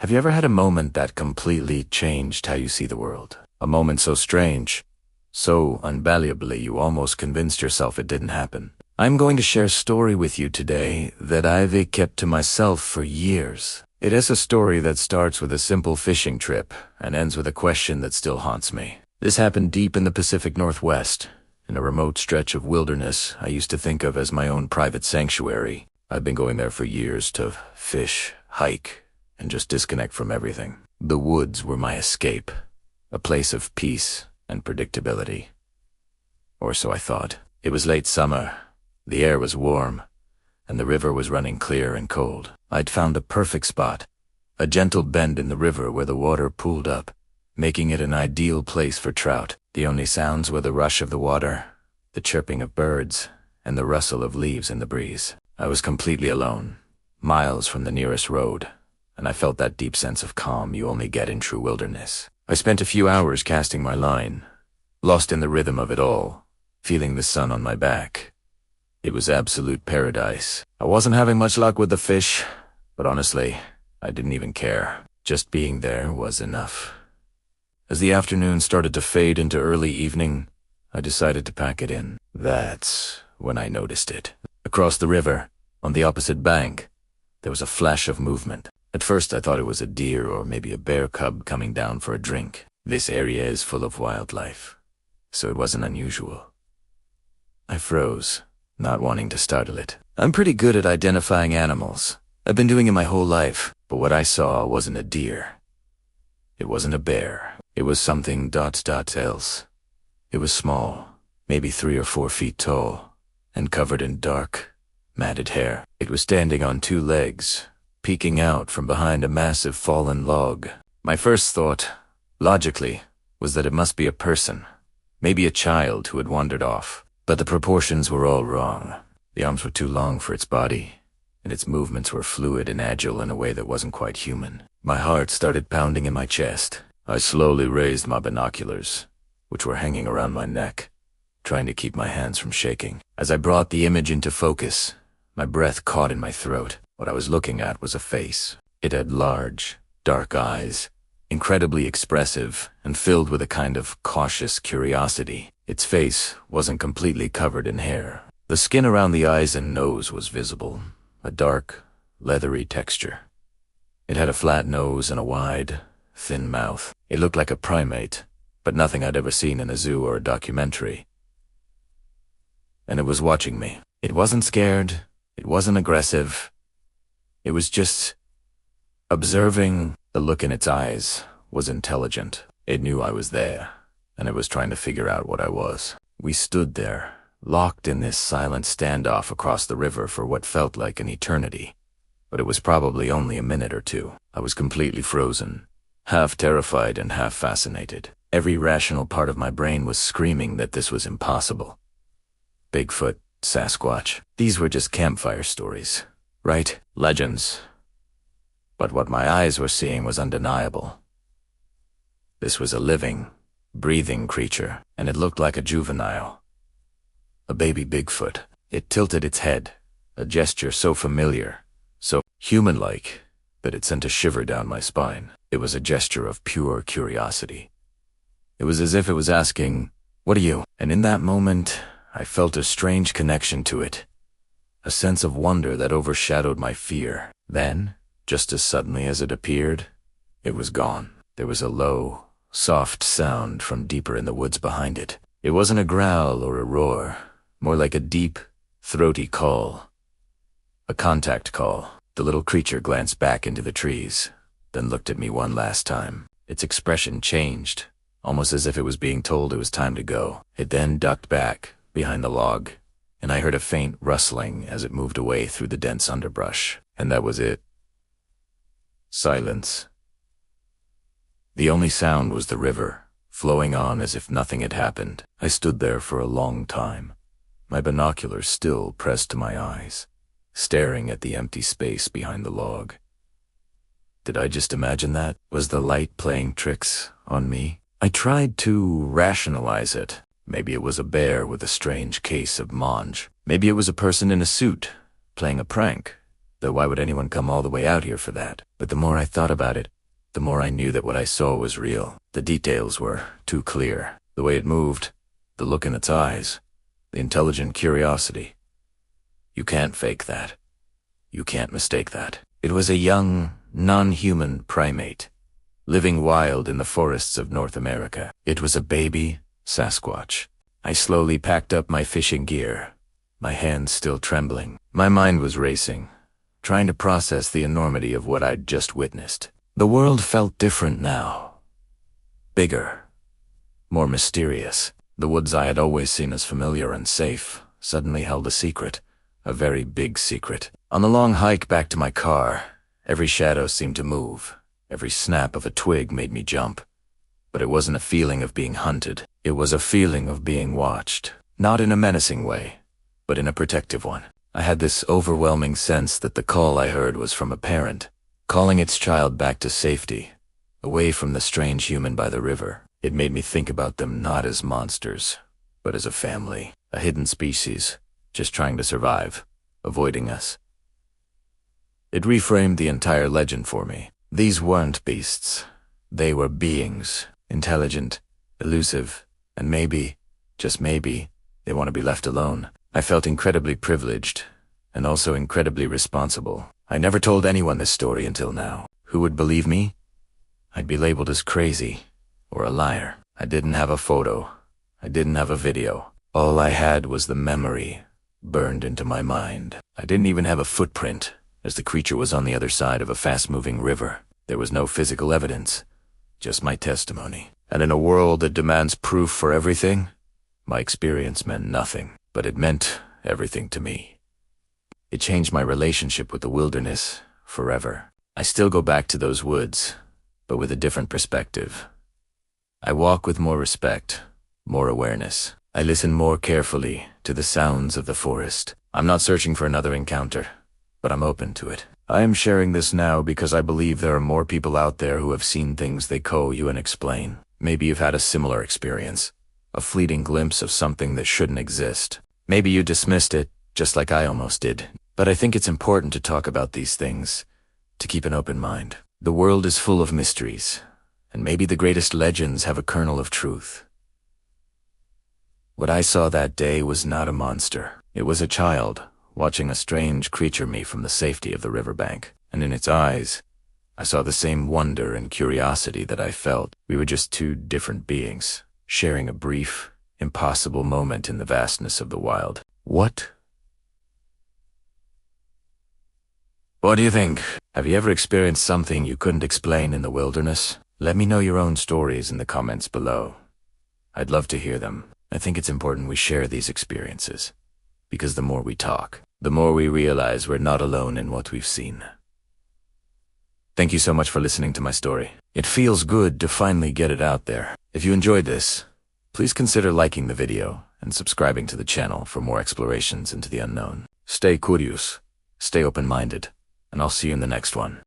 Have you ever had a moment that completely changed how you see the world? A moment so strange, so unbelievably you almost convinced yourself it didn't happen. I'm going to share a story with you today that I've kept to myself for years. It is a story that starts with a simple fishing trip and ends with a question that still haunts me. This happened deep in the Pacific Northwest, in a remote stretch of wilderness I used to think of as my own private sanctuary. I've been going there for years to fish, hike, and just disconnect from everything. The woods were my escape, a place of peace and predictability. Or so I thought. It was late summer, the air was warm, and the river was running clear and cold. I'd found a perfect spot, a gentle bend in the river where the water pooled up, making it an ideal place for trout. The only sounds were the rush of the water, the chirping of birds, and the rustle of leaves in the breeze. I was completely alone, miles from the nearest road, and I felt that deep sense of calm you only get in true wilderness. I spent a few hours casting my line, lost in the rhythm of it all, feeling the sun on my back. It was absolute paradise. I wasn't having much luck with the fish, but honestly, I didn't even care. Just being there was enough. As the afternoon started to fade into early evening, I decided to pack it in. That's when I noticed it. Across the river, on the opposite bank, there was a flash of movement. At first I thought it was a deer or maybe a bear cub coming down for a drink. This area is full of wildlife, so it wasn't unusual. I froze, not wanting to startle it. I'm pretty good at identifying animals. I've been doing it my whole life, but what I saw wasn't a deer. It wasn't a bear. It was something else. It was small, maybe 3 or 4 feet tall, and covered in dark, matted hair. It was standing on 2 legs, peeking out from behind a massive fallen log. My first thought, logically, was that it must be a person, maybe a child who had wandered off. But the proportions were all wrong. The arms were too long for its body, and its movements were fluid and agile in a way that wasn't quite human. My heart started pounding in my chest. I slowly raised my binoculars, which were hanging around my neck, trying to keep my hands from shaking. As I brought the image into focus, my breath caught in my throat. What I was looking at was a face. It had large, dark eyes, incredibly expressive and filled with a kind of cautious curiosity. Its face wasn't completely covered in hair. The skin around the eyes and nose was visible, a dark, leathery texture. It had a flat nose and a wide, thin mouth. It looked like a primate, but nothing I'd ever seen in a zoo or a documentary. And it was watching me. It wasn't scared. It wasn't aggressive. It was just observing. The look in its eyes was intelligent. It knew I was there, and it was trying to figure out what I was. We stood there, locked in this silent standoff across the river for what felt like an eternity. But it was probably only a minute or 2. I was completely frozen, half terrified and half fascinated. Every rational part of my brain was screaming that this was impossible. Bigfoot, Sasquatch, these were just campfire stories, right? Legends. But what my eyes were seeing was undeniable. This was a living, breathing creature, and it looked like a juvenile. A baby Bigfoot. It tilted its head, a gesture so familiar, so human-like, that it sent a shiver down my spine. It was a gesture of pure curiosity. It was as if it was asking, "What are you?" And in that moment, I felt a strange connection to it, a sense of wonder that overshadowed my fear. Then, just as suddenly as it appeared, it was gone. There was a low, soft sound from deeper in the woods behind it. It wasn't a growl or a roar, more like a deep, throaty call. A contact call. The little creature glanced back into the trees, then looked at me one last time. Its expression changed, almost as if it was being told it was time to go. It then ducked back, behind the log, and I heard a faint rustling as it moved away through the dense underbrush. And that was it. Silence. The only sound was the river, flowing on as if nothing had happened. I stood there for a long time, my binoculars still pressed to my eyes, staring at the empty space behind the log. Did I just imagine that? Was the light playing tricks on me? I tried to rationalize it. Maybe it was a bear with a strange case of mange. Maybe it was a person in a suit, playing a prank. though why would anyone come all the way out here for that? But the more I thought about it, the more I knew that what I saw was real. The details were too clear. The way it moved, the look in its eyes, the intelligent curiosity. You can't fake that. You can't mistake that. It was a young, non-human primate, living wild in the forests of North America. It was a baby Sasquatch. I slowly packed up my fishing gear, my hands still trembling. My mind was racing, trying to process the enormity of what I'd just witnessed. The world felt different now. Bigger, more mysterious. The woods I had always seen as familiar and safe suddenly held a secret, a very big secret. On the long hike back to my car, every shadow seemed to move. Every snap of a twig made me jump. But it wasn't a feeling of being hunted. It was a feeling of being watched. Not in a menacing way, but in a protective one. I had this overwhelming sense that the call I heard was from a parent, calling its child back to safety, away from the strange human by the river. It made me think about them not as monsters, but as a family, a hidden species, just trying to survive, avoiding us. It reframed the entire legend for me. These weren't beasts. They were beings, intelligent, elusive, and maybe, just maybe, they want to be left alone. I felt incredibly privileged, and also incredibly responsible. I never told anyone this story until now. Who would believe me? I'd be labeled as crazy, or a liar. I didn't have a photo. I didn't have a video. All I had was the memory, burned into my mind. I didn't even have a footprint, as the creature was on the other side of a fast-moving river. There was no physical evidence, just my testimony. And in a world that demands proof for everything, my experience meant nothing, but it meant everything to me. It changed my relationship with the wilderness forever. I still go back to those woods, but with a different perspective. I walk with more respect, more awareness. I listen more carefully to the sounds of the forest. I'm not searching for another encounter, but I'm open to it. I am sharing this now because I believe there are more people out there who have seen things they call you and explain. Maybe you've had a similar experience, a fleeting glimpse of something that shouldn't exist. Maybe you dismissed it, just like I almost did. But I think it's important to talk about these things, to keep an open mind. The world is full of mysteries, and maybe the greatest legends have a kernel of truth. What I saw that day was not a monster. It was a child, watching a strange creature me from the safety of the riverbank. And in its eyes, I saw the same wonder and curiosity that I felt. We were just two different beings, sharing a brief, impossible moment in the vastness of the wild. What do you think? Have you ever experienced something you couldn't explain in the wilderness? Let me know your own stories in the comments below. I'd love to hear them. I think it's important we share these experiences, because the more we talk, the more we realize we're not alone in what we've seen. Thank you so much for listening to my story. It feels good to finally get it out there. If you enjoyed this, please consider liking the video and subscribing to the channel for more explorations into the unknown. Stay curious, stay open-minded, and I'll see you in the next one.